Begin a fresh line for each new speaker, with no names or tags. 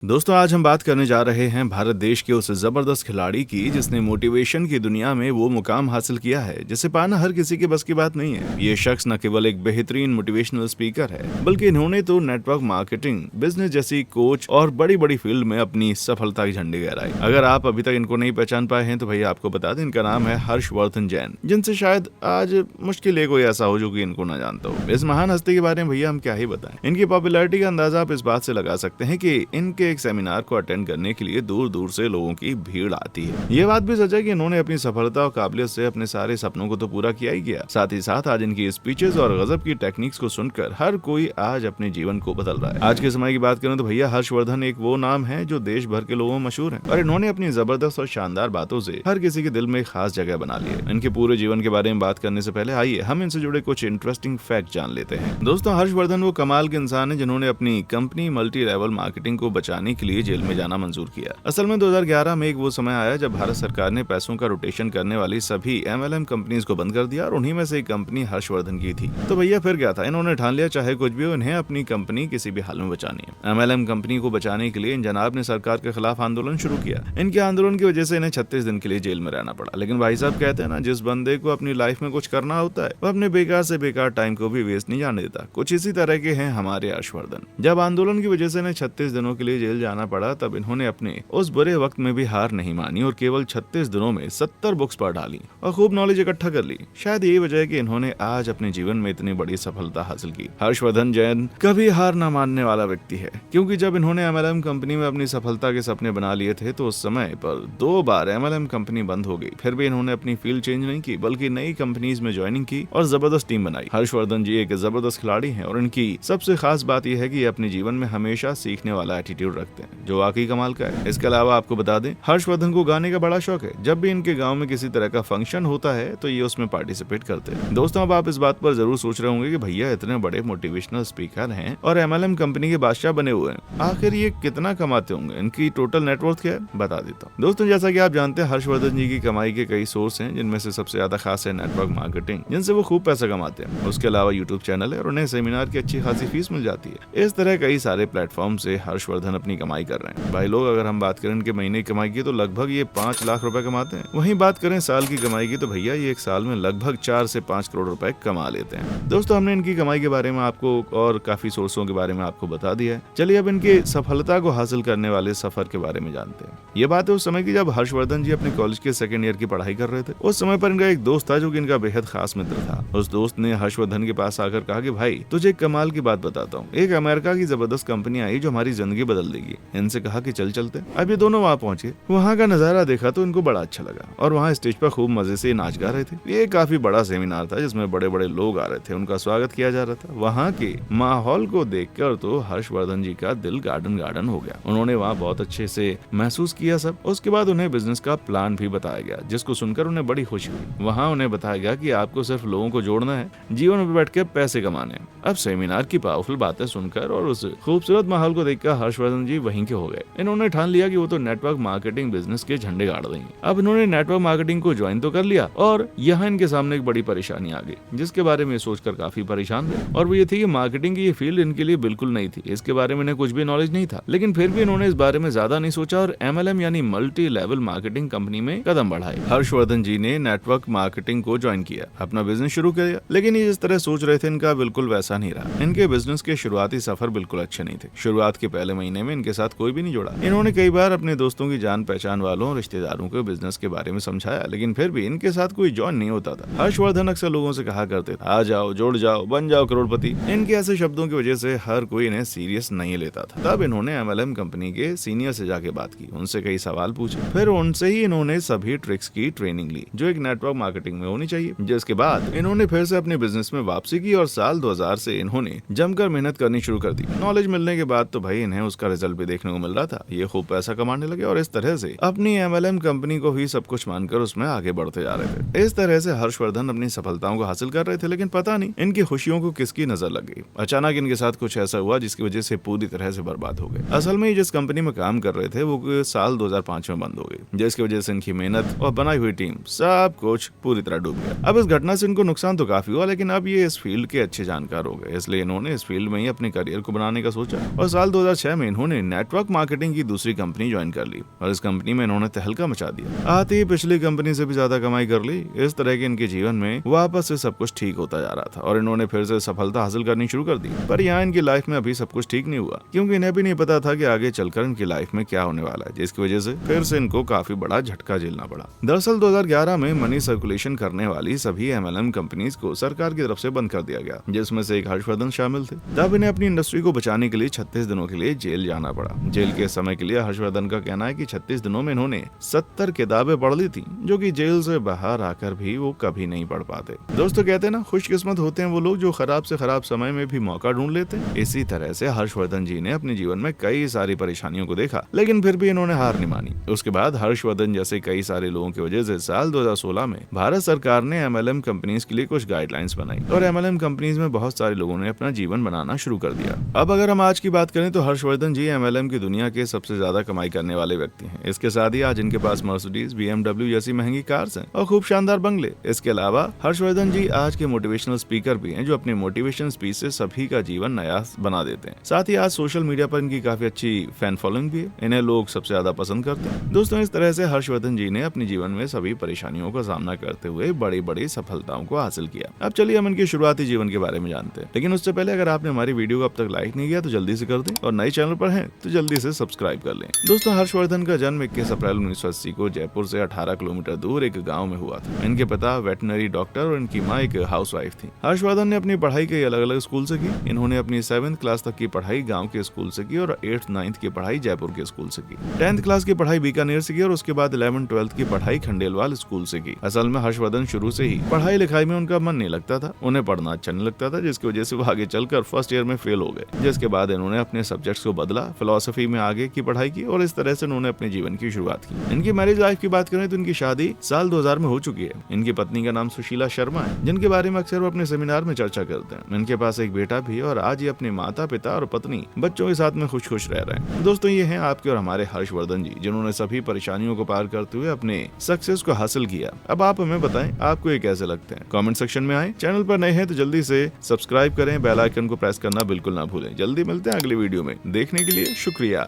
दोस्तों आज हम बात करने जा रहे हैं भारत देश के उस जबरदस्त खिलाड़ी की जिसने मोटिवेशन की दुनिया में वो मुकाम हासिल किया है जिसे पाना हर किसी के बस की बात नहीं है। ये शख्स न केवल एक बेहतरीन मोटिवेशनल स्पीकर है बल्कि इन्होंने तो नेटवर्क मार्केटिंग, बिजनेस जैसी कोच और बड़ी बड़ी फील्ड में अपनी सफलता की झंडी गहराई। अगर आप अभी तक इनको नहीं पहचान पाए हैं तो भैया आपको बता दें, इनका नाम है हर्षवर्धन जैन, जिनसे शायद आज मुश्किल है कोई ऐसा हो जो कि इनको न जानता हो। इस महान हस्ती के बारे में भैया हम क्या ही बताएं। इनकी पॉपुलैरिटी का अंदाजा आप इस बात से लगा सकते हैं कि इनके एक सेमिनार को अटेंड करने के लिए दूर दूर से लोगों की भीड़ आती है। ये बात भी सच है कि इन्होंने अपनी सफलता और काबिलियत से अपने सारे सपनों को तो पूरा किया ही किया, साथ ही साथ आज इनकी स्पीचेस और गजब की टेक्निक्स को सुनकर हर कोई आज अपने जीवन को बदल रहा है। आज के समय की बात करें तो भैया हर्षवर्धन एक वो नाम है जो देश भर के लोगों में मशहूर है और इन्होंने अपनी जबरदस्त और शानदार बातों से हर किसी के दिल में खास जगह बना ली है। इनके पूरे जीवन के बारे में बात करने से पहले आइए हम इनसे जुड़े कुछ इंटरेस्टिंग फैक्ट जान लेते हैं। दोस्तों हर्षवर्धन वो कमाल के इंसान है जिन्होंने अपनी कंपनी मल्टी लेवल मार्केटिंग को बचाने के लिए जेल में जाना मंजूर किया। असल में 2011 में एक वो समय आया जब भारत सरकार ने पैसों का रोटेशन करने वाली सभी एमएलएम कंपनीज को बंद कर दिया और उन्हीं में से एक कंपनी हर्षवर्धन की थी। तो भैया फिर क्या था, इन्होंने ठान लिया चाहे कुछ भी हो, इन्हें अपनी कंपनी किसी भी हाल में बचानी है। एमएलएम कंपनी को बचाने के लिए इन जनाब ने सरकार के खिलाफ आंदोलन शुरू किया। इनके आंदोलन की वजह से इन्हें 36 दिन के लिए जेल में रहना पड़ा। लेकिन भाई साहब कहते हैं ना, जिस बंदे को अपनी लाइफ में कुछ करना होता है वो अपने बेकार से बेकार टाइम को भी वेस्ट नहीं जाने देता। कुछ इसी तरह के हैं हमारे हर्षवर्धन। जब आंदोलन की वजह से इन्हें 36 दिनों के लिए जेल जाना पड़ा तब इन्होंने अपने उस बुरे वक्त में भी हार नहीं मानी और केवल 36 दिनों में 70 बुक्स पढ़ डाली और खूब नॉलेज इकट्ठा कर ली। शायद यही वजह है कि इन्होंने आज अपने जीवन में इतनी बड़ी सफलता हासिल की। हर्षवर्धन जैन कभी हार न मानने वाला व्यक्ति है, क्योंकि जब इन्होंने एमएलएम कंपनी में अपनी सफलता के सपने बना लिए थे तो उस समय पर 2 बार एमएलएम कंपनी बंद हो गई। फिर भी इन्होंने अपनी फील्ड चेंज नहीं की बल्कि नई कंपनीज में ज्वाइनिंग की और जबरदस्त टीम बनाई। हर्षवर्धन जी एक जबरदस्त खिलाड़ी है और इनकी सबसे खास बात यह है कि ये अपने जीवन में हमेशा सीखने वाला एटीट्यूड रखते हैं जो वाकई कमाल का है। इसके अलावा आपको बता दें, हर्षवर्धन को गाने का बड़ा शौक है। जब भी इनके गांव में किसी तरह का फंक्शन होता है तो ये उसमें पार्टिसिपेट करते हैं। दोस्तों अब आप इस बात पर जरूर सोच रहे होंगे कि भैया इतने बड़े मोटिवेशनल स्पीकर हैं और एमएलएम कंपनी के बादशाह बने हुए हैं, आखिर ये कितना कमाते होंगे, इनकी टोटल नेटवर्थ क्या है बता देता हूँ। दोस्तों जैसा कि आप जानते हैं हर्षवर्धन जी की कमाई के कई सोर्स हैं, जिनमें से सबसे ज्यादा खास है नेटवर्क मार्केटिंग, जिनसे वो खूब पैसा कमाते हैं। उसके अलावा यूट्यूब चैनल है और उन्हें सेमिनार की अच्छी खासी फीस मिल जाती है। इस तरह कई सारे प्लेटफॉर्म से हर्षवर्धन अपनी कमाई कर रहे हैं। भाई लोग अगर हम बात करें इनके महीने की कमाई की तो लगभग ये 5 लाख रुपए कमाते हैं। वहीं बात करें साल की कमाई की तो भैया ये एक साल में लगभग 4 से 5 करोड़ रुपए कमा लेते हैं। दोस्तों हमने इनकी कमाई के बारे में आपको और काफी सोर्सों के बारे में आपको बता दिया है। चलिए अब इनके सफलता को हासिल करने वाले सफर के बारे में जानते हैं। ये बात है उस समय की जब हर्षवर्धन जी अपने कॉलेज के 2nd ईयर की पढ़ाई कर रहे थे। उस समय पर इनका एक दोस्त था जो कि इनका बेहद खास मित्र था। उस दोस्त ने हर्षवर्धन के पास आकर कहा कि भाई तुझे एक कमाल की बात बताता हूँ, एक अमेरिका की जबरदस्त कंपनी आई जो हमारी जिंदगी बदल देगी। इनसे कहा कि चल चलते। अब ये दोनों वहाँ पहुंचे, वहाँ का नजारा देखा तो इनको बड़ा अच्छा लगा और वहाँ स्टेज पर खूब मजे से नाच गा रहे थे। ये काफी बड़ा सेमिनार था जिसमें बड़े बड़े लोग आ रहे थे, उनका स्वागत किया जा रहा था। वहाँ के माहौल को देखकर तो हर्षवर्धन जी का दिल गार्डन गार्डन हो गया। उन्होंने वहाँ बहुत अच्छे से महसूस किया सब। उसके बाद उन्हें बिजनेस का प्लान भी बताया गया जिसको सुनकर उन्हें बड़ी खुशी हुई। वहाँ उन्हें बताया गया कि आपको सिर्फ लोगों को जोड़ना है, जीवन में बैठ के पैसे कमाने हैं। अब सेमिनार की पावरफुल बातें सुनकर और उस खूबसूरत माहौल को देखकर हर्षवर्धन जी वहीं के हो गए। इन्होंने ठान लिया कि वो तो नेटवर्क मार्केटिंग बिजनेस के झंडे गाड़ देंगे। अब इन्होंने नेटवर्क मार्केटिंग को ज्वाइन तो कर लिया और यहाँ इनके सामने एक बड़ी परेशानी आ गई जिसके बारे में सोचकर काफी परेशान थे, और वो ये थी कि मार्केटिंग की ये फील्ड इनके लिए बिल्कुल नहीं थी। इसके बारे में इन्हें कुछ भी नॉलेज नहीं था, लेकिन फिर भी इन्होंने इस बारे में ज्यादा नहीं सोचा और एमएलएम यानी मल्टी लेवल मार्केटिंग कंपनी में कदम बढ़ाए। हर्षवर्धन जी ने नेटवर्क मार्केटिंग को ज्वाइन किया, अपना बिजनेस शुरू किया। लेकिन ये जिस तरह सोच रहे थे इनका बिल्कुल वैसा नहीं रहा। इनके बिजनेस के शुरुआती सफर बिल्कुल अच्छे नहीं थे। शुरुआत के पहले महीने में इनके साथ कोई भी नहीं जुड़ा। इन्होंने कई बार अपने दोस्तों की जान पहचान वालों रिश्तेदारों को बिजनेस के बारे में समझाया, लेकिन फिर भी इनके साथ कोई ज्वाइन नहीं होता था। हर्षवर्धन अक्सर लोगों से कहा करते थे, आ जाओ, जुड़ जाओ, बन जाओ करोड़पति। इनके ऐसे शब्दों की वजह से हर कोई इन्हें सीरियस नहीं लेता था। तब इन्होंने एमएलएम कंपनी के सीनियर से जाके बात की, उनसे कई सवाल पूछे, फिर उनसे ही इन्होंने सभी ट्रिक्स की ट्रेनिंग ली जो एक नेटवर्क मार्केटिंग में होनी चाहिए। जिसके बाद इन्होंने फिर से अपने बिजनेस में वापसी की और साल 2000 से इन्होंने जमकर मेहनत करनी शुरू कर दी। नॉलेज मिलने के बाद तो भाई इन्हें उसका रिजल्ट भी देखने को मिल रहा था। ये खूब पैसा कमाने लगे और इस तरह से अपनी एमएलएम कंपनी को ही सब कुछ मानकर उसमें आगे बढ़ते जा रहे थे। इस तरह से हर्षवर्धन अपनी सफलताओं को हासिल कर रहे थे, लेकिन पता नहीं इनकी खुशियों को किसकी नजर लग गई। अचानक इनके साथ कुछ ऐसा हुआ जिसकी वजह से पूरी तरह से बर्बाद हो गए। असल में जिस कंपनी में काम कर रहे थे वो साल 2005 में बंद हो गई, जिसकी वजह से इनकी मेहनत और बनाई हुई टीम सब कुछ पूरी तरह डूब गया। अब इस घटना से इनको नुकसान तो काफी हुआ, लेकिन अब ये इस फील्ड के अच्छे जानकार हो गए, इसलिए इन्होंने इस फील्ड में ही अपने करियर को बनाने का सोचा और साल 2006 में इन्होंने इन्होंने नेटवर्क मार्केटिंग की दूसरी कंपनी ज्वाइन कर ली और इस कंपनी में इन्होंने तहलका मचा दिया। आते ही पिछली कंपनी से भी ज्यादा कमाई कर ली। इस तरह के इनके जीवन में वापस से सब कुछ ठीक होता जा रहा था और इन्होंने फिर से सफलता हासिल करनी शुरू कर दी। पर यहाँ इनकी लाइफ में अभी सब कुछ ठीक नहीं हुआ, क्योंकि इन्हें भी नहीं पता था कि आगे चलकर इनकी लाइफ में क्या होने वाला है, जिसकी वजह से फिर से इनको काफी बड़ा झटका झेलना पड़ा। दरअसल 2011 में मनी सर्कुलेशन करने वाली सभी MLM कंपनीज को सरकार की तरफ से बंद कर दिया गया, जिसमें से एक हर्षवर्धन शामिल थे। तब इन्हें अपनी इंडस्ट्री को बचाने के लिए 36 दिनों के लिए जेल जाना पड़ा। जेल के समय के लिए हर्षवर्धन का कहना है कि 36 दिनों में इन्होंने 70 किताबें पढ़ ली थी, जो कि जेल से बाहर आकर भी वो कभी नहीं पढ़ पाते। दोस्तों कहते हैं ना, खुशकिस्मत होते हैं वो लोग जो खराब से खराब समय में भी मौका ढूंढ लेते हैं। इसी तरह से हर्षवर्धन जी ने अपने जीवन में कई सारी परेशानियों को देखा, लेकिन फिर भी इन्होंने हार नहीं मानी। उसके बाद हर्षवर्धन जैसे कई सारे लोगों की वजह से साल 2016 में भारत सरकार ने MLM कंपनीज के लिए कुछ गाइडलाइंस बनाई और MLM कंपनीज में बहुत सारे लोगों ने अपना जीवन बनाना शुरू कर दिया। अब अगर हम आज की बात करें तो हर्षवर्धन जी MLM की दुनिया के सबसे ज्यादा कमाई करने वाले व्यक्ति हैं। इसके साथ ही आज इनके पास मर्सिडीज, BMW जैसी महंगी कार्स हैं और खूब शानदार बंगले। इसके अलावा हर्षवर्धन जी आज के मोटिवेशनल स्पीकर भी हैं, जो अपने मोटिवेशन स्पीच से सभी का जीवन नया बना देते हैं। साथ ही आज सोशल मीडिया पर इनकी काफी अच्छी फैन फॉलोइंग भी है, इन्हें लोग सबसे ज्यादा पसंद करते हैं। दोस्तों इस तरह से हर्षवर्धन जी ने अपने जीवन में सभी परेशानियों का सामना करते हुए बड़ी बड़ी सफलताओं को हासिल किया। अब चलिए हम इनके शुरुआती जीवन के बारे में जानते हैं, लेकिन उससे पहले अगर आपने हमारी वीडियो को अब तक लाइक नहीं किया तो जल्दी से कर दें और नए चैनल पर हैं तो जल्दी से सब्सक्राइब कर लें। दोस्तों हर्षवर्धन का जन्म 21 अप्रैल 1980 को जयपुर से 18 किलोमीटर दूर एक गाँव में हुआ था। इनके पिता वेटनरी डॉक्टर और इनकी माँ एक हाउसवाइफ थी। हर्षवर्धन ने अपनी पढ़ाई कई अलग अलग स्कूल से की। इन्होंने अपनी 7th क्लास तक की पढ़ाई गांव के स्कूल से की और 8th 9th की पढ़ाई जयपुर के स्कूल से की। 10th क्लास की पढ़ाई बीकानेर से की और उसके बाद 11th 12th की पढ़ाई खंडेलवाल स्कूल से की। असल में हर्षवर्धन शुरू से ही पढ़ाई लिखाई में उनका मन नहीं लगता था, उन्हें पढ़ना अच्छा नहीं लगता था, जिसकी वजह से वो आगे चलकर फर्स्ट ईयर में फेल हो गए। जिसके बाद इन्होंने अपने सब्जेक्ट्स को बदला, फिलोसफी में आगे की पढ़ाई की और इस तरह से उन्होंने अपने जीवन की शुरुआत की। इनकी मैरिज लाइफ की बात करें तो इनकी शादी साल 2000 में हो चुकी है। इनकी पत्नी का नाम सुशीला शर्मा है, जिनके बारे में अक्सर वो अपने सेमिनार में चर्चा करते हैं। इनके पास एक बेटा भी और आज ये अपने माता पिता और पत्नी बच्चों के साथ में खुश खुश रह रहे हैं। दोस्तों ये हैं आपके और हमारे हर्षवर्धन जी, जिन्होंने सभी परेशानियों को पार करते हुए अपने सक्सेस को हासिल किया। अब आप हमें बताएं आपको ये कैसे लगते हैं, कमेंट सेक्शन में आए। चैनल पर नए हैं तो जल्दी से सब्सक्राइब करें, बेल आइकन को प्रेस करना बिल्कुल ना भूलें। जल्दी मिलते हैं अगली वीडियो में, देखने के लिए शुक्रिया।